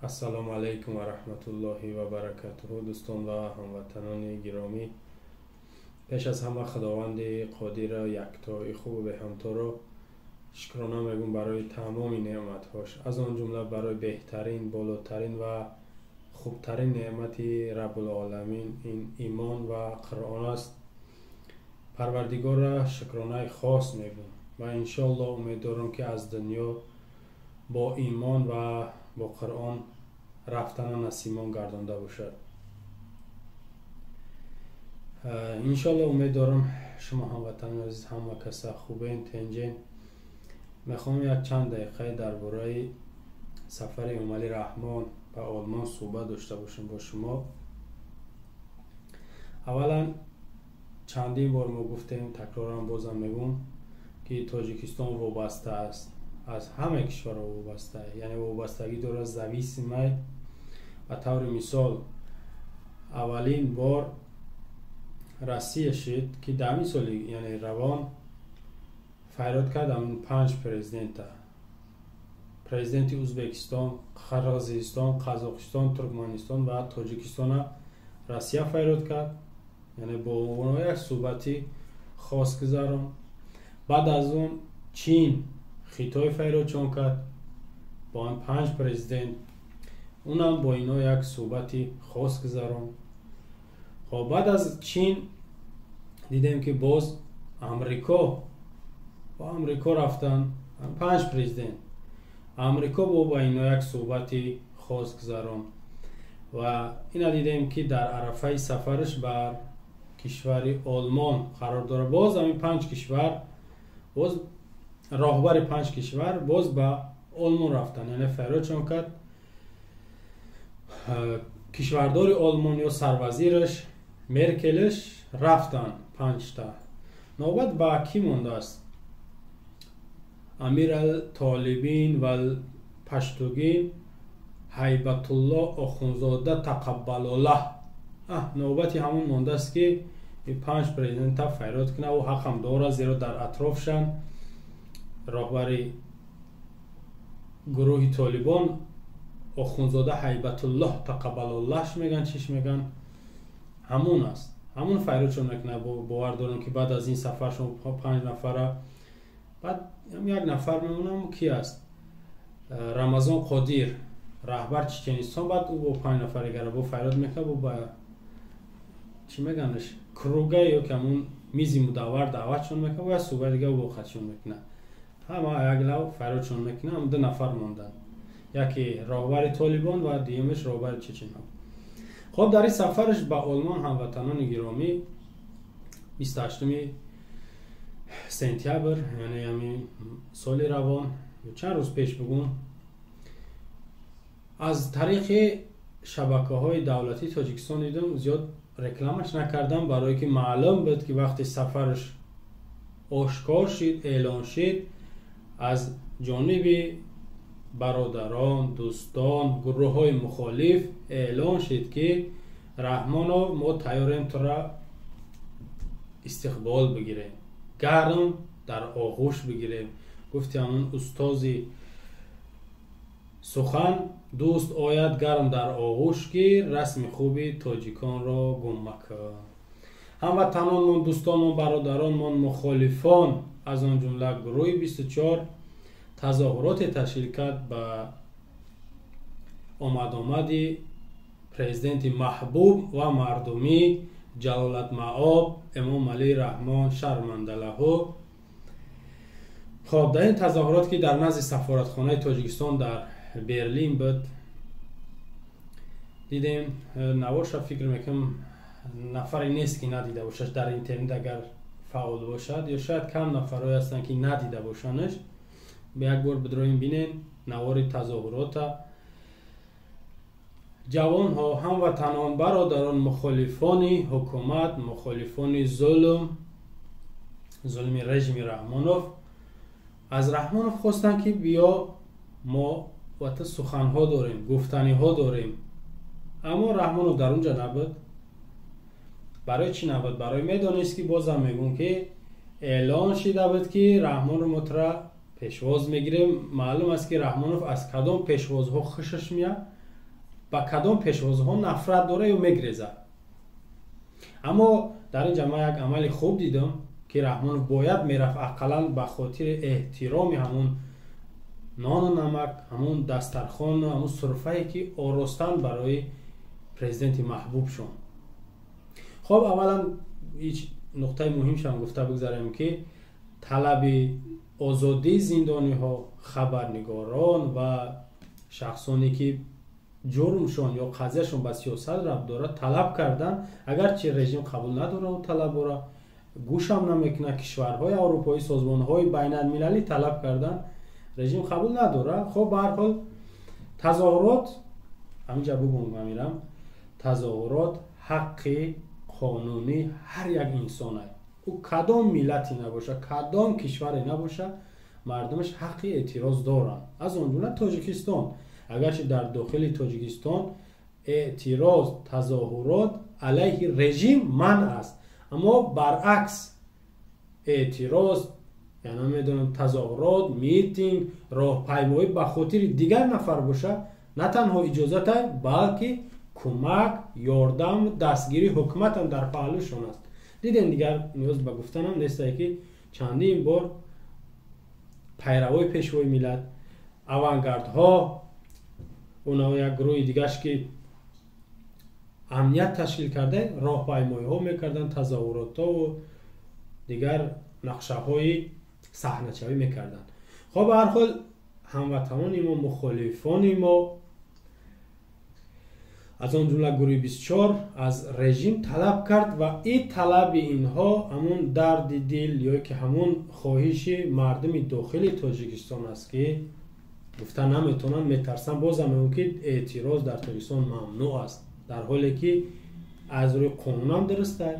السلام علیکم و رحمت الله و برکاته. دوستان و هموطنان گرامی، پیش از همه خداوند قادر یکتای خوب به همتا را شکرانه میگم برای تمام نعمت‌هاش، از آن جمله برای بهترین، بالاترین و خوبترین نعمت رب العالمین این ایمان و قرآن است. پروردگار را شکرانه خاص میگم و انشالله امید دارم که از دنیا با ایمان و با قرآن رفتن نصیبمان گردانده باشد. انشالله امید دارم شما هموطنان عزیز همه کسا خوبین تنجین. میخوام یک چند دقیقه درباره سفر عملی رحمان به آلمان صحبت داشته باشم با شما. اولا چندین بار ما گفتیم، تکرارم بازم میگم که تاجیکستان وابسته است، از همه کشورها وابسته است، یعنی وابستگی داره از зависимой. به طور مثال اولین بار روسیه شد که در سالی یعنی روان فریاد کرد همون 5 پرزیدنت ازبکستان، قرقیزستان، قزاقستان، ترکمنستان و تاجیکستان روسیه فریاد کرد، یعنی با اونها یک صحبتی خاص گذارم. بعد از اون چین خیتای فریاد چون کرد با این 5 پرزیدنت، اونم با اینا یک صحبتی خاص گذارم. خب بعد از چین دیدیم که باز امریکا رفتن 5 پرزیدنت، امریکا با اینا یک صحبتی خاص گذارم. و اینا دیدیم که در عرفه سفرش بر کشور آلمان قرار داره. باز همین 5 کشور، باز راهبر 5 کشور باز به آلمان رفتن، یعنی فریاد چون کرد کشوردار آلمان یا سروزیرش مرکلش رفتن 5 تا. نوبت با کی مونده است؟ امیر الطالبین و پشتوگین هیبت الله آخونزاده تقبل الله. نوبتی همون مونده است که این 5 پرزیدنت فریاد کنه و حق هم داره، زیرا در اطرافشان راهبر گروه طالبان آخونزاده هیبت الله تقبل اللهش میگن، چیش میگن، همون است، همون فریادشون میکنه. باور دارم که بعد از این سفرشون 5 نفره، بعد یک نفر میمونم کی است؟ رمضان قادر رهبر چچنستان، بعد او با 5 نفر دیگه با فریاد میکنه با چی میگنش کروگه یا که همون میزی مدور دعوتشون میکنه و صحبت دیگه با خودشون میکنه، همه یک لو فریادشون میکنه. هم 2 نفر موندن، یکی راهبر طالبان و دیگه‌اش راهبر چچن. خب در این سفرش به آلمان هموطنان گرامی 28 سپتامبر یعنی همین سال روان چند روز پیش بگم، از طریق شبکه‌های دولتی تاجیکستان دیدم، زیاد رکلامش نکردم برای که معلوم بود که وقتی سفرش آشکار شد، اعلان شد، از جانب برادران، دوستان، گروه های مخالف اعلان شد که رحمانو ما تیاریم تو را استقبال بگیریم، گرم در آغوش بگیریم. گفتی همون استازی سخن دوست آید گرم در آغوش گیر، رسم خوبی تاجیکان را گم مکن. هموطنان من، دوستان من، برادران من، مخالفان از آن جمله گروه 24 تظاهرات تشکیل کرد به آمدی پرزیدنت محبوب و مردمی جلالت مآب امام علی رحمان شرمنده له. خب در این تظاهرات که در نزد سفارتخانه تاجیکستان در برلین بود، دیدیم نواش فکر میکنم نفری نیست که ندیده باشش در اینترنت اگر فعال باشد، یا شاید کم نفرایی هستند که ندیده باشنش. به یک بار بدرویم بینین نوار تظاهرات جوان ها، هموطنان، برادران، مخالفان حکومت، مخالفان ظلم رژیم رحمانوف از رحمانوف خواستن که بیا ما وقت سخن ها داریم، گفتنی ها داریم. اما رحمانوف در اونجا نبود. برای چی نبود؟ برای میدانست که بازم میگم که اعلان شده بود که رحمان رو مطرح پیشواز میگیریم. معلوم است که رحمانوف از کدام پیشوازها خوشش میاد؟ با کدام پیشوازها نفرت داره یا میگریزه. اما در این جمعه یک عمل خوب دیدم که رحمانوف باید میرفت اقلا به خاطر احترام همون نان و نمک، همون دسترخوان و همون سرفه‌ای که آراستن برای پرزیدنت محبوب شون. خب اولا هیچ نقطه مهمش هم گفته بگذاریم که طلب آزادی زندانی ها، خبرنگاران و شخصانی که جرمشون یا قضیهشون به سیاست ربط داره طلب کردن، اگرچه رژیم قبول نداره و طلب را گوش هم نمیکنه. کشورهای اروپایی، سازمانهای بین المللی طلب کردن، رژیم قبول نداره. خب به هر حال تظاهرات، همینجا بگم میرم، تظاهرات حق قانونی هر یک انسانه. او کدام ملتی نباشه، کدام کشوری نباشه، مردمش حق اعتراض دارن. از اون جمله تاجیکستان، اگرچه در داخل تاجیکستان اعتراض، تظاهرات علیه رژیم منع است، اما برعکس اعتراض، یعنی میدونم تظاهرات، میتینگ، راهپیمایی به خاطر دیگر نفر باشه، نه تنها اجازت است بلکه کمک، یاردم، دستگیری حکومت هم در پهلوشون است. دیدین دیگر نیاز به گفتن هم نیست که چندین بار پیروای پیشوای ملت، اوانگاردها، اونا یک گروه دیگرش که امنیت تشکیل کرده، راهپیمایی ها میکردن، تظاهرات ها و دیگر نقشه های صحنه‌چوی میکردن. خب به هر حال هموطنان ما، مخالفان ما، از اون جمله گروه 24 از رژیم طلب کرد و این طلب اینها همون درد دل یا که همون خواهش مردم داخل تاجیکستان است که گفتن نمیتونن، میترسن، بازم اون که اعتراض در تاجیکستان ممنوع است، در حالی که از روی قانون هم درسته،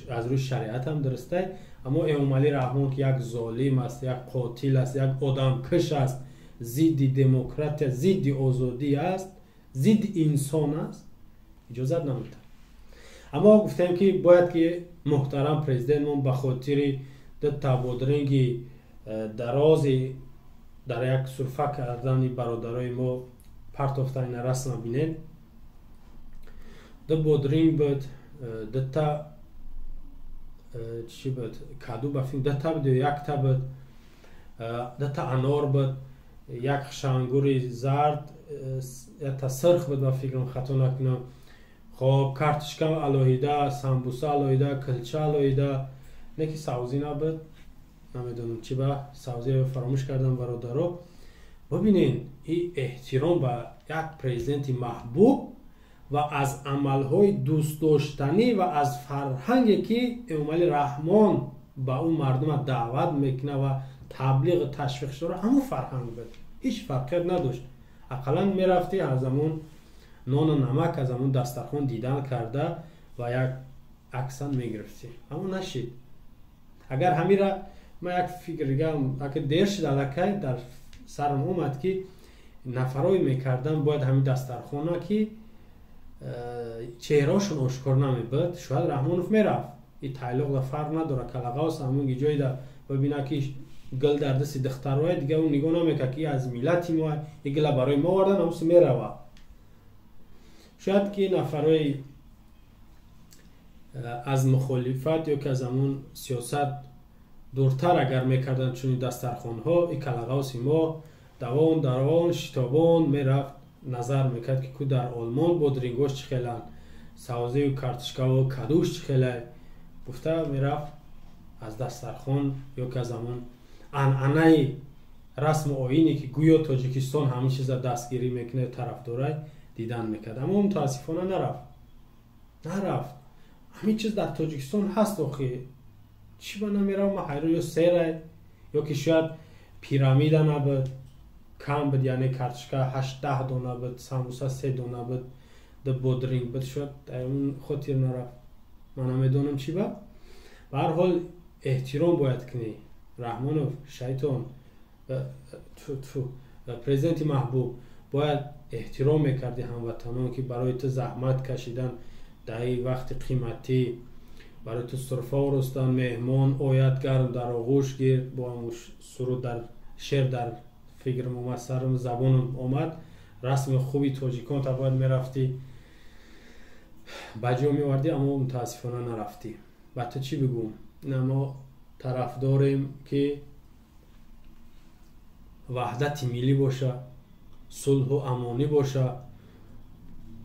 از روی شریعت هم درسته. اما امام علی رحمان که یک ظالم است، یک قاتل است، یک آدم کش است، ضد دموکراسی، ضد آزادی است، ضد انسان است، اجازت نمیده. اما گفتیم که باید که محترم پرزیدنت ما به خاطر تبادرینگ دراز در یک سرفه کردن برادرای ما پرتافتن رسم بینید، ده بودرینگ بود، ده تا چی بود کادو بفیم، ده تا بود، یک تا بود، ده تا انار بود، یک شنگور زرد، یک تا سرخ بود، با فکرم خطا نکنم. خب کارتشکم الوهیده، سمبوسه الوهیده، کلچه الوهیده، نکی سوزی نبود، نمیدونم چی با سوزی فراموش کردم برادرها. ببینین این احترام به یک پرزیدنت محبوب و از عملهای دوست داشتنی و از فرهنگی که امام علی رحمان با اون مردم دعوت میکنه و تبلیغ تشویق داره، همون فرهنگ بود، هیچ فرقی نداشت. اقلا میرفتی از همون نان و نمک از همون دسترخوان دیدن کرده و یک عکسن میگرفتی، همون نشید. اگر همین را من یک فکر دیگم اگه دیر شد علاکه در سرم اومد که نفرای میکردن باید همین دسترخوانه که چهرهاشون آشکار نمیبود، شاید رحمانوف میرفت. این تعلق فرق نداره، کلغاس همون جایی ده ببینه که گل در دست دخترای دیگه اون نگاه نمیکنه که از ملتی ما این گل برای ما وردن، همون میروه. شاید که نفرای از مخالفت یا که از همون سیاست دورتر اگر میکردن چون دسترخوان ها، این کلغاس ما دوان دروان شتابان میرفت نظر میکرد که کو در آلمان بودرینگوش چخیلن، سوزی و کارتشکا و کدوش چخیله، گفته میرفت از دسترخوان یا که از همون عنعنه رسم و آیینی که گویا تاجیکستان همین چیز دستگیری میکنه طرفدارای دیدن میکرد. اما متاسفانه نرفت. همین چیز در تاجیکستان هست آخه چی با نمیره؟ ما حیران، یا سیره یا که شاید پیرامید نبود کم بود، یعنی کارتشکا 8-10 دونه بود، سمبوسه 3 دونه بود، ده بودرینگ بود، شاید اون خاطر نرفت. من نمیدونم چی با. به هر حال احترام باید کنی. رحمانوف شیطان پرزیدنت محبوب باید احترام میکردی هموطنان که برای تو زحمت کشیدن در این وقت قیمتی، برای تو سرفه ورستن، مهمان آید گرم در آغوش گیر، با همون سرود در شعر در فکرم اومد، سرم زبانم اومد، رسم خوبی تاجیکان تا باید میرفتی بجا میوردی، اما متاسفانه نرفتی. با تو چی بگم؟ ما طرف داریم که وحدت ملی باشه، صلح و امانی باشه،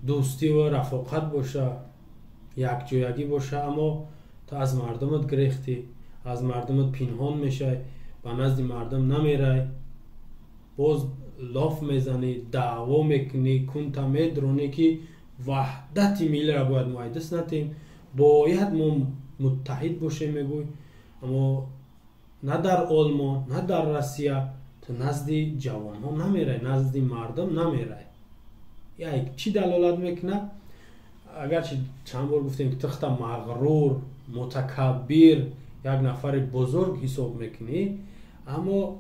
دوستی و رفاقت باشه، یکجایگی باشه، اما تو از مردمت گریختی، از مردمت پنهان میشه، با نزد مردم نمیره، باز لاف میزنی، دعوا میکنی، کنت میدرونی که وحدت ملی را باید ما دست نتیم، باید ما متحد باشیم میگوی، اما نه در آلمان نه در روسیه تو نزد جوان ها نمیره، نزد مردم نمیره. یک چی دلالت میکنه؟ اگرچه چند بار گفتیم که تخت مغرور، متکبر، یک نفر بزرگ حساب میکنی، اما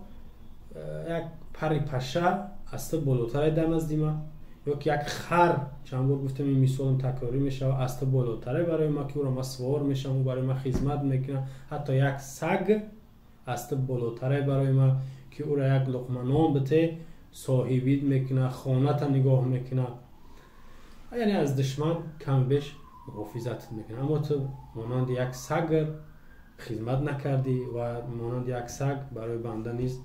یک پری پشه از تو بالاتر در نزد ما، یا که یک خر، چند بار گفتم این مثالم تکراری میشه، از تو بالاتره برای ما که او را ما سوار میشم و برای ما خدمت میکنه. حتی یک سگ از تو بالاتره برای ما که او را یک لقمه نان بده صاحبیت میکنه، خانه تا نگاه میکنه، یعنی از دشمن کم بیش محافظت میکنه. اما تو مانند یک سگ خدمت نکردی و مانند یک سگ برای بنده نیز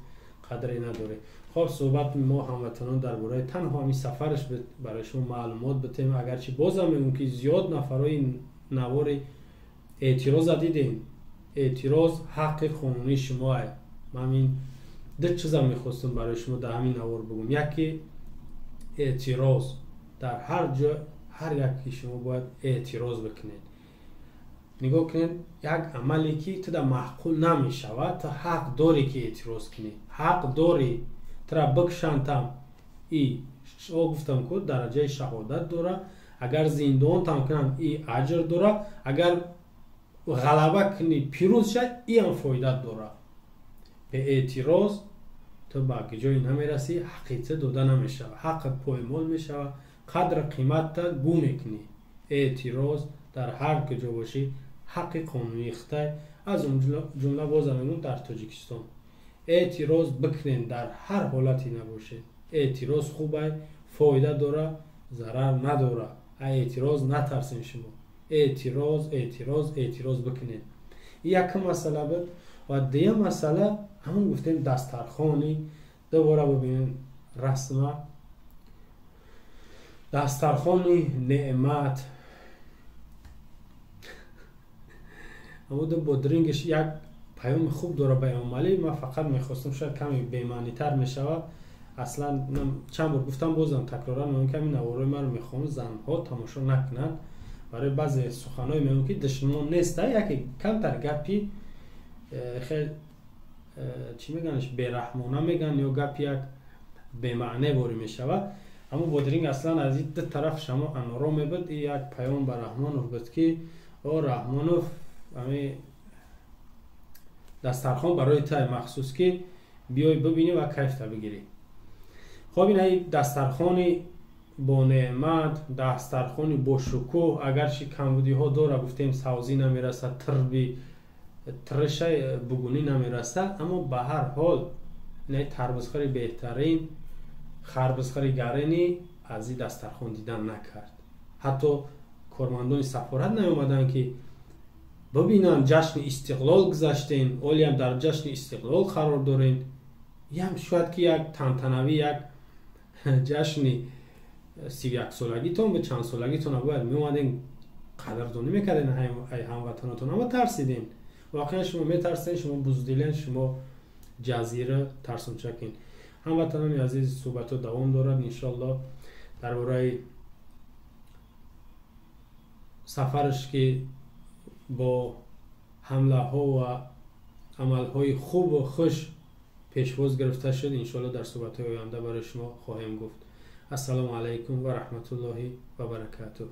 قدری نداره. خب صحبت ما هموطنان درباره تنها همین سفرش برای شما معلومات بتیم، اگرچه بازم میگم که زیاد نفرای نوار اعتراض دیدین. اعتراض حق قانونی شماه. من این دو چیزا میخواستم برای شما در همین نوار بگم. یکی اعتراض، در هر جا هر یکی شما باید اعتراض بکنید. نگاه کنید یک عملی که تو در معقول نمیشود، تو حق داری که اعتراض کنی، حق داری ترا بکشنتم. ای شما گفتم که درجه شهادت داره، اگر زندان تام کنم ای اجر داره، اگر غلبه کنی پیروز شد ای هم فایده داره. به اعتراض تو به جایی نمیرسی، حقیقت داده نمیشه، حق پایمال میشه، قدر قیمت تا گم میکنی. اعتراض در هر کجا باشی حق قانونی اخته، از اون جمله بازم در تاجیکستان اعتراض بکنین، در هر حالتی نباشه. اعتراض خوبه، فایده داره، ضرر نداره. اعتراض نترسین شما، اعتراض بکنین. یک مسئله بود. و دیگه مسئله همون گفتیم دسترخوانی. دوباره ببینین رسمه دسترخوانی نعمت. اما با درینگش یک پیام خوب داره بیان، ولی من فقط میخواستم شاید کمی بی‌معنی تر میشود. اصلا چند بار گفتم بازم تکرارا میگم که این نوارای من رو میخوام زنها تماشا نکنن، برای بعضی سخنای میگم که دشمن نیست، یکی کم تر گپی خیلی چی میگنش بی‌رحمانه میگن یا گپی یک بی‌معنی باری میشود. اما با درینگ اصلا از این دو طرف شما انورا میبود. یک پیام به رحمانوف بود که او رحمانوف همه دسترخوان برای تای مخصوص که بیای ببینی و کیف تا بگیری. خب این دسترخوان با نعمت، دسترخوان با شکوه، اگرچه کمبودی ها داره، گفتیم سوزی نمیرسه، ترشه بگونی نمیرسه، اما به هر حال نه تربزخری بهترین، خربزخری گرینی از این دسترخوان دیدن نکرد. حتی کارمندان سفارت نیومدن که ببینن جشن استقلال گذاشتین، اولی هم در جشن استقلال قرار دارین، یا هم شاید که یک تنتنوی، یک جشن 31 سالگیتون به چند سالگیتون باید میومدین قدردانی میکردین هموطناتون، اما ترسیدین. واقعا شما میترسین، شما بزدلین، شما جزیره ترسون چکین. هموطنان عزیز صحبت دوام دارد انشالله درباره سفرش که با حمله ها و عمل های خوب و خوش پیشواز گرفته شد. انشالله در صحبت های آینده برای شما خواهیم گفت. السلام علیکم و رحمت الله و برکاته.